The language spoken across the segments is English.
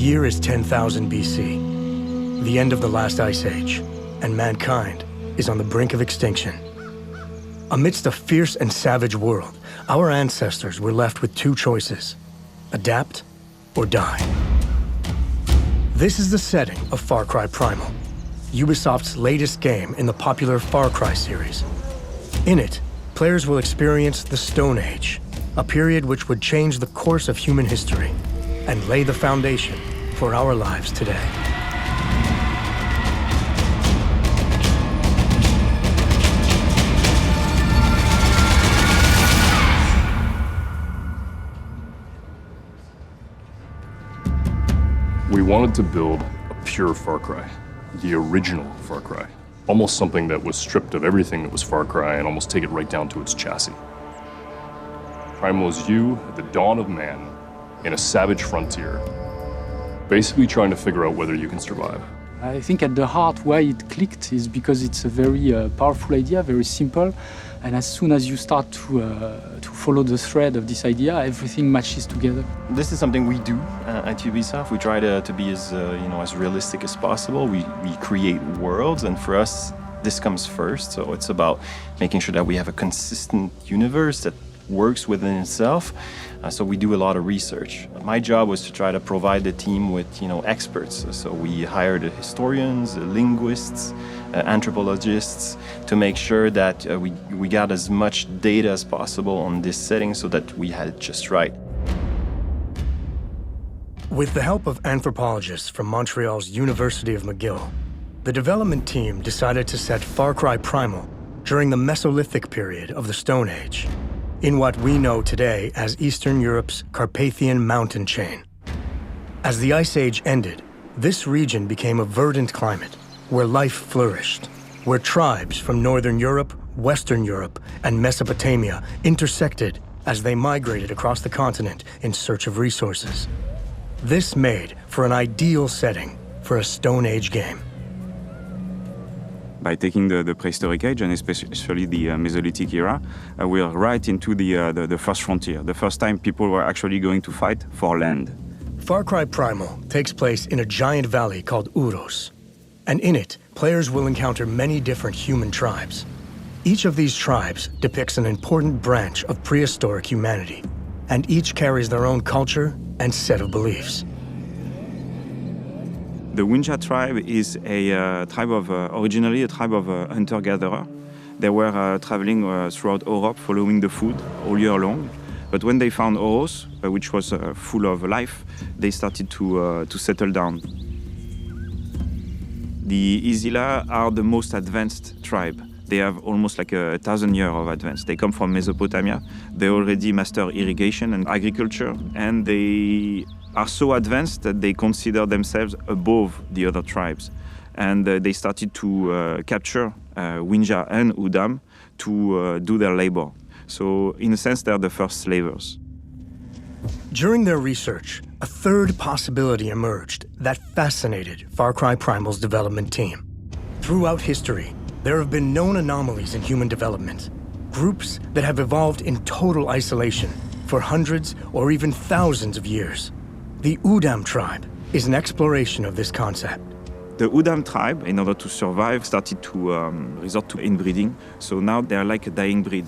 year is 10,000 BC, the end of the last ice age, and mankind is on the brink of extinction. Amidst a fierce and savage world, our ancestors were left with two choices: adapt or die. This is the setting of Far Cry Primal, Ubisoft's latest game in the popular Far Cry series. In it, players will experience the Stone Age, a period which would change the course of human history and lay the foundation for our lives today. We wanted to build a pure Far Cry, the original Far Cry. Almost something that was stripped of everything that was Far Cry and almost take it right down to its chassis. Primal is you at the dawn of man in a savage frontier, basically trying to figure out whether you can survive. I think at the heart why it clicked is because it's a very powerful idea, very simple, and as soon as you start to follow the thread of this idea, everything matches together. This is something we do at Ubisoft. We try to be as as realistic as possible. We create worlds, and for us, this comes first. So it's about making sure that we have a consistent universe that works within itself. So we do a lot of research. My job was to try to provide the team with experts. So we hired historians, linguists, anthropologists to make sure that we got as much data as possible on this setting so that we had it just right. With the help of anthropologists from Montreal's University of McGill, the development team decided to set Far Cry Primal during the Mesolithic period of the Stone Age, in what we know today as Eastern Europe's Carpathian mountain chain. As the Ice Age ended, this region became a verdant climate where life flourished, where tribes from Northern Europe, Western Europe, and Mesopotamia intersected as they migrated across the continent in search of resources. This made for an ideal setting for a Stone Age game. By taking the prehistoric age, and especially the Mesolithic era, we are right into the first frontier, the first time people were actually going to fight for land. Far Cry Primal takes place in a giant valley called Uros, and in it, players will encounter many different human tribes. Each of these tribes depicts an important branch of prehistoric humanity, and each carries their own culture and set of beliefs. The Wenja tribe is a tribe of, originally a tribe of hunter-gatherer. They were traveling throughout Europe following the food all year long. But when they found Oros, which was full of life, they started to settle down. The Isila are the most advanced tribe. They have almost like 1,000 years of advance. They come from Mesopotamia. They already master irrigation and agriculture, and they are so advanced that they consider themselves above the other tribes. And they started to capture Wenja and Udam to do their labor. So in a sense, they're the first slavers. During their research, a third possibility emerged that fascinated Far Cry Primal's development team. Throughout history, there have been known anomalies in human development, groups that have evolved in total isolation for hundreds or even thousands of years. The Udam tribe is an exploration of this concept. The Udam tribe, in order to survive, started to resort to inbreeding. So now they're like a dying breed.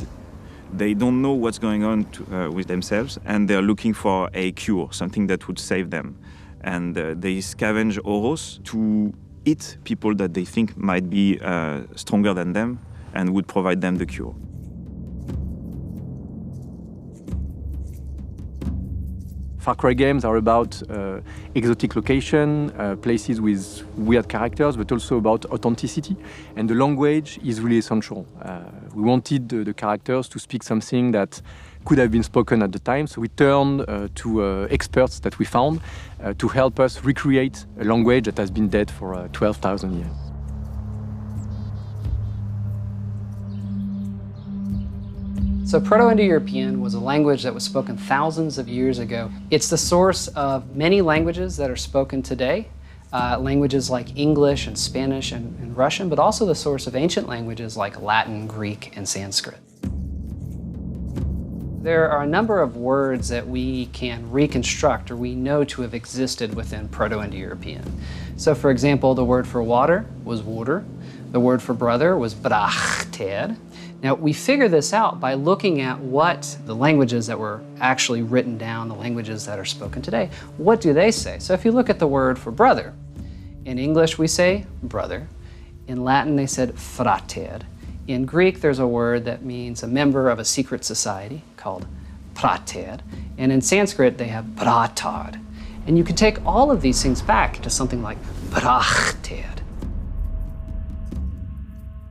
They don't know what's going on with themselves, and they're looking for a cure, something that would save them. And they scavenge Oros to eat people that they think might be stronger than them and would provide them the cure. Far Cry games are about exotic location, places with weird characters, but also about authenticity. And the language is really essential. We wanted the characters to speak something that could have been spoken at the time, so we turned to experts that we found to help us recreate a language that has been dead for 12,000 years. So Proto-Indo-European was a language that was spoken thousands of years ago. It's the source of many languages that are spoken today, languages like English and Spanish and Russian, but also the source of ancient languages like Latin, Greek, and Sanskrit. There are a number of words that we can reconstruct or we know to have existed within Proto-Indo-European. So for example, the word for water was water. The word for brother was brachted. Now we figure this out by looking at what the languages that were actually written down, the languages that are spoken today, what do they say? So if you look at the word for brother, in English we say brother. In Latin they said frater. In Greek there's a word that means a member of a secret society called prater. And in Sanskrit they have bratad. And you can take all of these things back to something like brachted.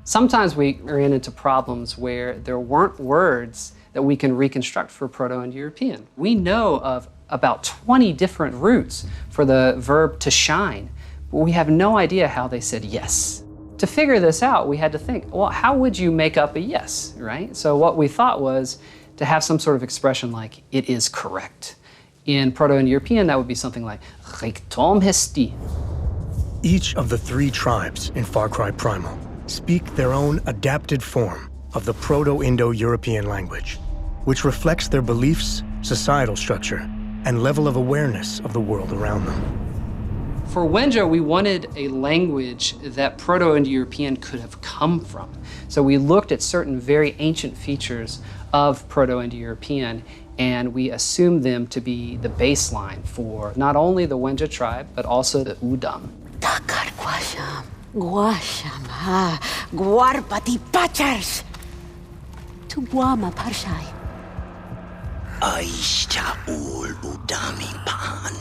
Sometimes we ran into problems where there weren't words that we can reconstruct for Proto-Indo-European. We know of about 20 different roots for the verb to shine, but we have no idea how they said yes. To figure this out, we had to think, well, how would you make up a yes, right? So what we thought was to have some sort of expression like, it is correct. In Proto-Indo-European, that would be something like, Richtom hesti. Each of the 3 tribes in Far Cry Primal speak their own adapted form of the Proto-Indo-European language, which reflects their beliefs, societal structure, and level of awareness of the world around them. For Wenja, we wanted a language that Proto-Indo-European could have come from. So we looked at certain very ancient features of Proto-Indo-European, and we assumed them to be the baseline for not only the Wenja tribe, but also the Udam. Guasham ha guarpati pachars to guama parshai aisha ul udami pan.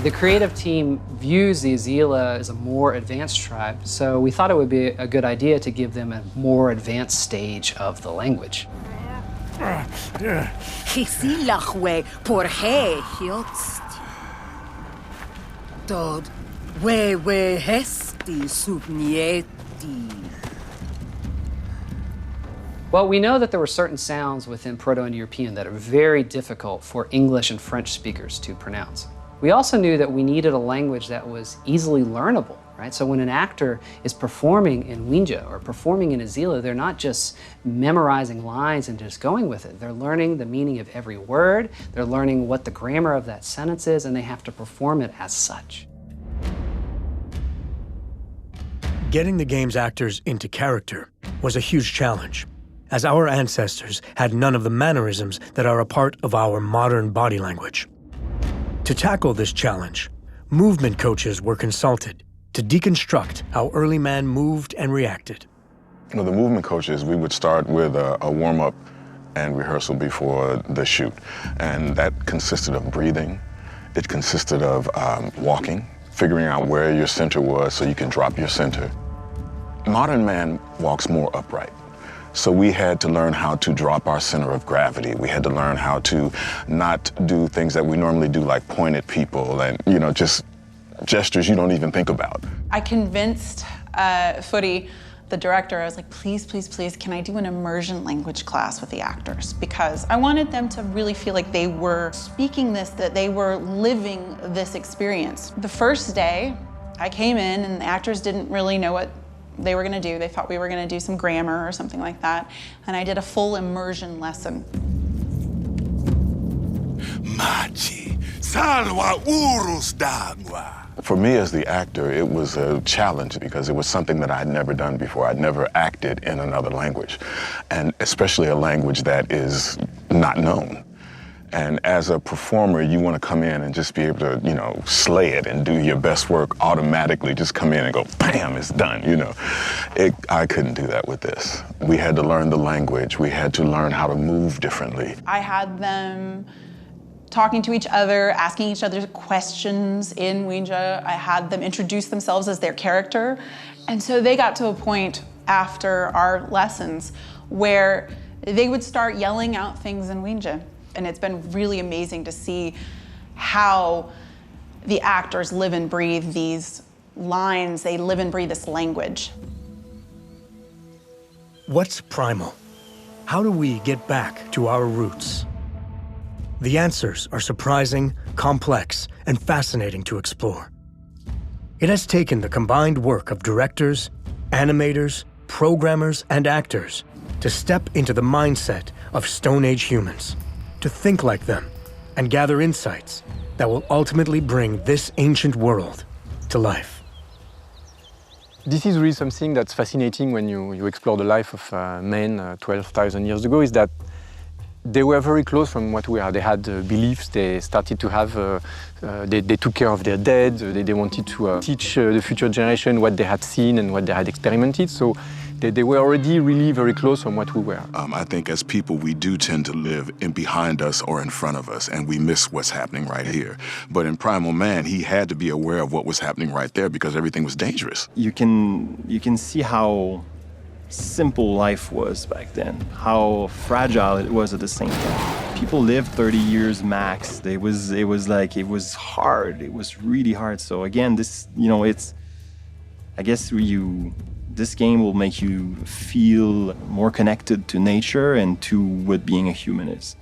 The creative team views the Azila as a more advanced tribe, so we thought it would be a good idea to give them a more advanced stage of the language. Hisilachwe por he hiotst Tod we hesti subnieti. Well, we know that there were certain sounds within Proto-Indo-European that are very difficult for English and French speakers to pronounce. We also knew that we needed a language that was easily learnable, right? So when an actor is performing in Wenja or performing in Azila, they're not just memorizing lines and just going with it. They're learning the meaning of every word, they're learning what the grammar of that sentence is, and they have to perform it as such. Getting the game's actors into character was a huge challenge, as our ancestors had none of the mannerisms that are a part of our modern body language. To tackle this challenge, movement coaches were consulted to deconstruct how early man moved and reacted. The movement coaches, we would start with a warm-up and rehearsal before the shoot. And that consisted of breathing. It consisted of walking, figuring out where your center was so you can drop your center. Modern man walks more upright. So we had to learn how to drop our center of gravity. We had to learn how to not do things that we normally do, like point at people and, just gestures you don't even think about. I convinced Footy, the director, I was like, please, please, please, can I do an immersion language class with the actors? Because I wanted them to really feel like they were speaking this, that they were living this experience. The first day, I came in and the actors didn't really know what they were gonna do. They thought we were gonna do some grammar or something like that. And I did a full immersion lesson. Machi, salwa urus d'agua. For me as the actor, it was a challenge because it was something that I'd never done before. I'd never acted in another language, and especially a language that is not known. And as a performer, you want to come in and just be able to, slay it and do your best work automatically. Just come in and go, bam, it's done, I couldn't do that with this. We had to learn the language. We had to learn how to move differently. I had them talking to each other, asking each other questions in Wenja. I had them introduce themselves as their character. And so they got to a point after our lessons where they would start yelling out things in Wenja. And it's been really amazing to see how the actors live and breathe these lines, they live and breathe this language. What's primal? How do we get back to our roots? The answers are surprising, complex, and fascinating to explore. It has taken the combined work of directors, animators, programmers, and actors to step into the mindset of Stone Age humans, to think like them, and gather insights that will ultimately bring this ancient world to life. This is really something that's fascinating when you explore the life of men 12,000 years ago, is that they were very close from what we are. They had beliefs, they started to have, they took care of their dead, they wanted to teach the future generation what they had seen and what they had experimented. So they were already really very close from what we were. I think as people, we do tend to live in behind us or in front of us, and we miss what's happening right here. But in Primal Man, he had to be aware of what was happening right there because everything was dangerous. You can see how simple life was back then, how fragile it was at the same time. People lived 30 years max. It was hard. It was really hard. So again, this, I guess this game will make you feel more connected to nature and to what being a human is.